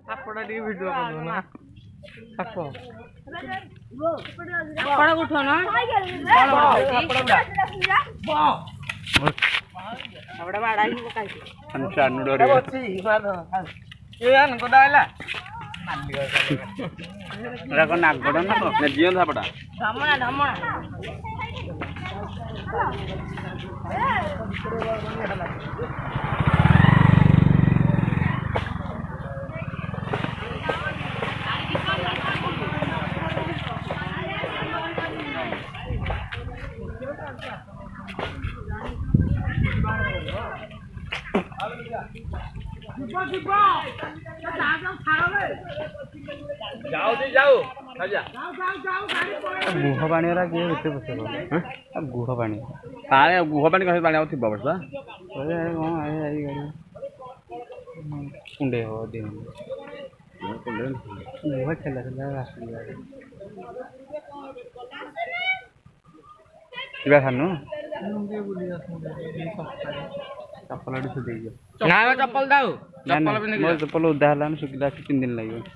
आपड़ा T video कर दो ना आपो आपड़ा उठो ना आपड़ा बाड़ा ही पकाई अनुसार डोरे ये आन को दाइला एरा को नाक गडन ना तो जीवन थापड़ा धमना धमना जाओ जी जाओ आजा गुह पानी रा के होते बसे हां गुह पानी काले गुह पानी कहे पानी आउथि बबसा ओए कोन आई आई गाड़ी कुंडे हो दिन कुंडे गुह चला चला रास्ते गाड़ी किबा खानु चप्पल आड़ी से देइयो ना चप्पल दाओ चप्पल उद्धा हलान सुकिला 3 दिन लागियो